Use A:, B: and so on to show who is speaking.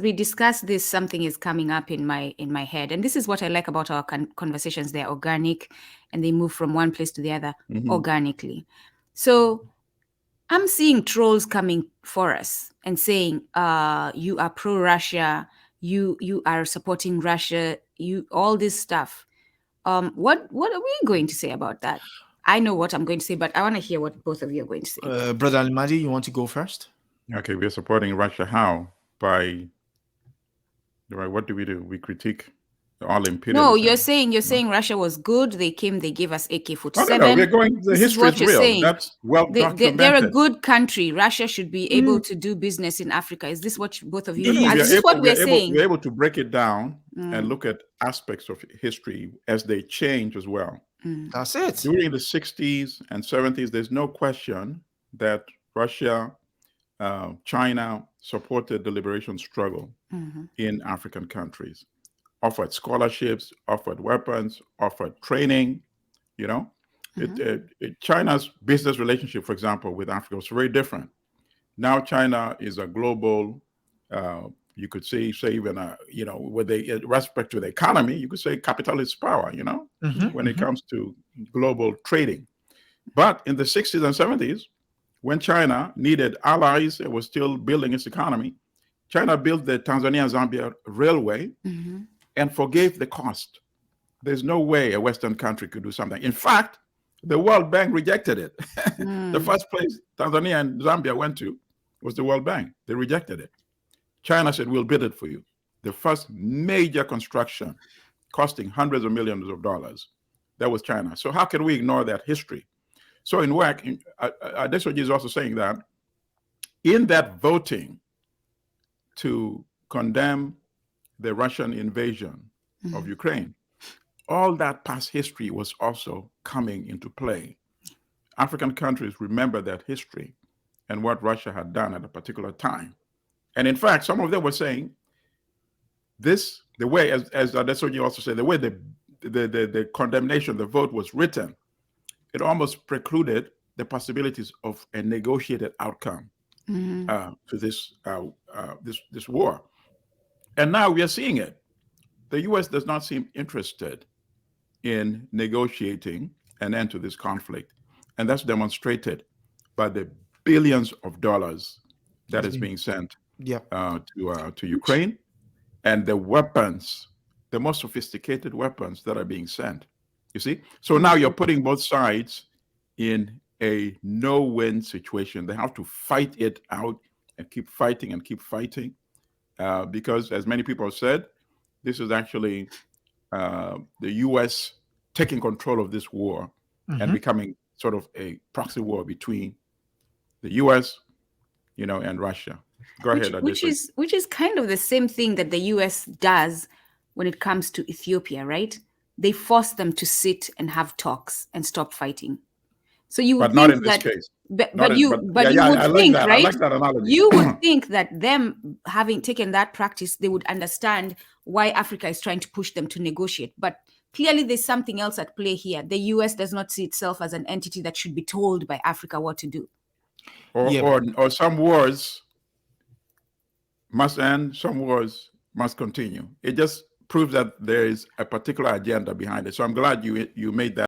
A: we discuss this, something is coming up in my head, and this is what I like about our conversations. They're organic, and they move from one place to the other organically. So I'm seeing trolls coming for us and saying, "You are pro-Russia. You are supporting Russia. You all this stuff." What are we going to say about that? I know what I'm going to say, but I want to hear what both of you are going to say.
B: Brother Alimadi, you want to go first?
C: Okay, we're supporting Russia how? By what do? We critique all imperialism.
A: No, you're saying Russia was good. They came, they gave us AK-47.
C: No, we're going. The history is real.
A: Saying.
C: That's well documented.
A: They're a good country. Russia should be able to do business in Africa. Is this what both of you?
C: No,
A: is this what we're saying?
C: We're able to break it down and look at aspects of history as they change as well.
B: That's it.
C: During the 60s and 70s, there's no question that Russia, China supported the liberation struggle in African countries, offered scholarships, offered weapons, offered training. You know, China's business relationship, for example, with Africa was very different. Now China is a global, you could say even with respect to the economy, you could say capitalist power, when it comes to global trading. But in the 60s and 70s, when China needed allies, it was still building its economy. China built the Tanzania-Zambia railway and forgave the cost. There's no way a Western country could do something. In fact, the World Bank rejected it. The first place Tanzania and Zambia went to was the World Bank. They rejected it. China said, we'll bid it for you. The first major construction costing hundreds of millions of dollars, that was China. So how can we ignore that history? So in work, Adesoji is also saying that in that voting to condemn the Russian invasion of Ukraine, all that past history was also coming into play. African countries remember that history and what Russia had done at a particular time. And in fact, some of them were saying this, the way, as Adesoji also said, the way the condemnation, the vote was written, it almost precluded the possibilities of a negotiated outcome to this war. And now we are seeing it. The U.S. does not seem interested in negotiating an end to this conflict. And that's demonstrated by the billions of dollars that is being sent to Ukraine, and the weapons, the most sophisticated weapons that are being sent. You see? So now you're putting both sides in a no-win situation. They have to fight it out and keep fighting because, as many people have said, this is actually the U.S. taking control of this war and becoming sort of a proxy war between the U.S., and Russia. Go ahead.
A: Which is kind of the same thing that the U.S. does when it comes to Ethiopia, right? They force them to sit and have talks and stop fighting. So you would
C: but not
A: think
C: in this
A: that,
C: case.
A: but you would think, right?
C: I like that analogy.
A: You would think that them having taken that practice, they would understand why Africa is trying to push them to negotiate. But clearly, there's something else at play here. The U.S. does not see itself as an entity that should be told by Africa what to do.
C: Or some wars must end, some wars must continue. It just proves that there is a particular agenda behind it. So I'm glad you made that